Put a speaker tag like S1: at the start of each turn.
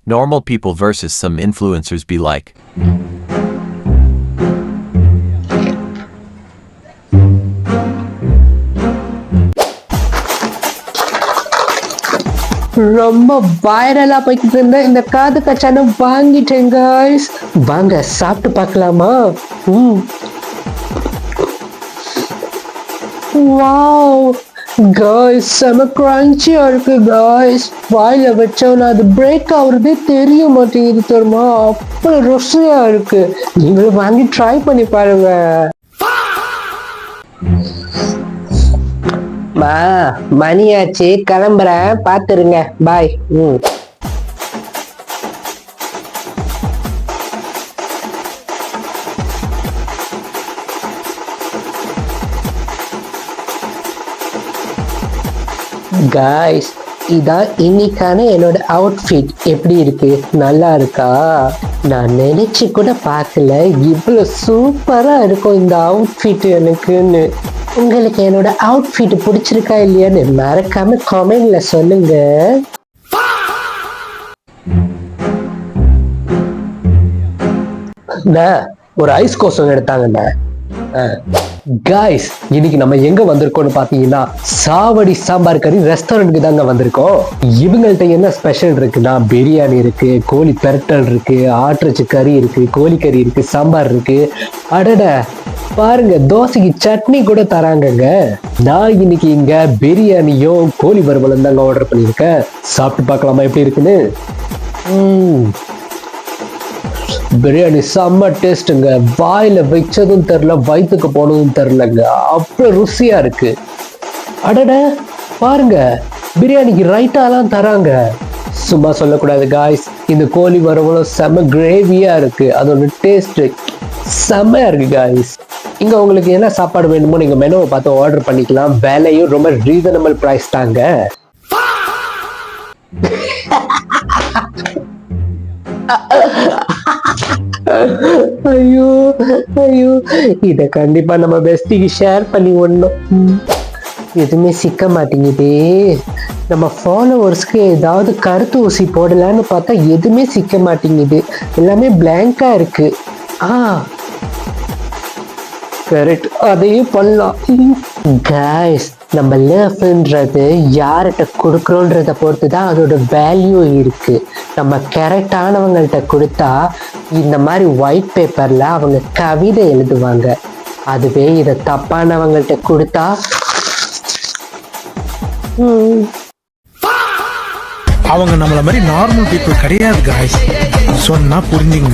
S1: Normal people versus some influencers be like.
S2: ரொம்ப வைரலா போய்கிட்டு இருந்த இந்த காது கச்சான வாங்கிட்டேன் guys. வாங்க சாப்பிட்டு பார்க்கலாமா? வாவ் guys, செம கிரன்ச்சியா இருக்கு guys. வாயில வச்சோன்னா அது பிரேக் ஆகுறதே தெரிய மாட்டேங்குது தெரியுமா? அவ்வளோ ருசியா இருக்கு. நீங்களும் வாங்கி ட்ரை பண்ணி பாருங்க. மணியாச்சு, கிளம்புறேன், பாத்துருங்க, பாய். காய்ஸ், இதான் இன்னைக்கான என்னோட அவுட்ஃபிட். எப்படி இருக்கு? நல்லா இருக்கா? நான் நினைச்சு கூட பார்க்கல இவ்வளவு சூப்பரா இருக்கும் இந்த அவுட்ஃபிட் எனக்குன்னு. உங்களுக்கு என்னோட அவுட்ஃபிட் பிடிச்சிருக்கா இல்லையான்னு மறக்காம கமெண்ட்ல சொல்லுங்க. ஒரு ஐஸ் கோசம் எடுத்தாங்கண்ணா. காய்ஸ், இன்னைக்கு நம்ம எங்க வந்திருக்கோம்னு பாத்தீங்கன்னா சாவடி சாம்பார் கறி ரெஸ்டாரண்ட்டுக்கு தாங்க வந்திருக்கோம். இவங்கள்ட்ட என்ன ஸ்பெஷல் இருக்குன்னா பிரியாணி இருக்கு, கோழி பெரட்டல் இருக்கு, ஆட்டிறைச்சி கறி இருக்கு, கோழிக்கறி இருக்கு, சாம்பார் இருக்கு. அடட பாருங்க, தோசைக்கு சட்னி கூட தராங்கங்க. நான் இன்னைக்கு இங்க பிரியாணியும் கோழி வறுவலும் தாங்க ஆர்டர் பண்ணியிருக்கேன். சாப்பிட்டு பார்க்கலாமா எப்படி இருக்குன்னு? பிரியாணி செம்ம டேஸ்ட்டுங்க. வாயில வச்சதும் தெரில, வயிற்றுக்கு போனதும் தெரிலங்க. அவ்வளோ ருசியா இருக்கு. அடட பாருங்க, பிரியாணிக்கு ரைட்டாலாம் தராங்க. சும்மா சொல்லக்கூடாது காய்ஸ், இந்த கோழி வறுவலும் செம்ம கிரேவியா இருக்கு. அதோட டேஸ்ட் செம்மையா இருக்கு காய்ஸ். இங்க உங்களுக்கு என்ன சாப்பாடு வேணுமோ நீங்க மெனுவை பார்த்து ஆர்டர் பண்ணிக்கலாம். விலையும் ரொம்ப ரீசனபிள் பிரைஸ் தாங்க. ஐயோ ஐயோ, இத கண்டிப்பா நம்ம பெஸ்டிக்கு ஷேர் பண்ணி ஒண்ணும். எதுவுமே சிக்க மாட்டேங்குதே. நம்ம ஃபாலோவர்ஸ்க்கு ஏதாவது கருத்து ஊசி போடலான்னு பார்த்தா எதுவுமே சிக்க மாட்டேங்குது. எல்லாமே பிளாங்கா இருக்கு. கரெக்ட், அதையும் பண்ணலாம். காய்ஸ், நம்ம லவ்ன்றது யார்கிட்ட கொடுக்குறோன்றத பொறுத்து தான் அதோட வேல்யூ இருக்கு. நம்ம கரெக்டானவங்கள்ட்ட கொடுத்தா இந்த மாதிரி ஒயிட் பேப்பர்ல அவங்க கவிதை எழுதுவாங்க. அதுவே இதை தப்பானவங்கள்ட்ட கொடுத்தா
S3: அவங்க நம்மள மாதிரி நார்மல் பீப்புள் கிடையாது காய்ஸ். சொன்னா புரிஞ்சுங்க.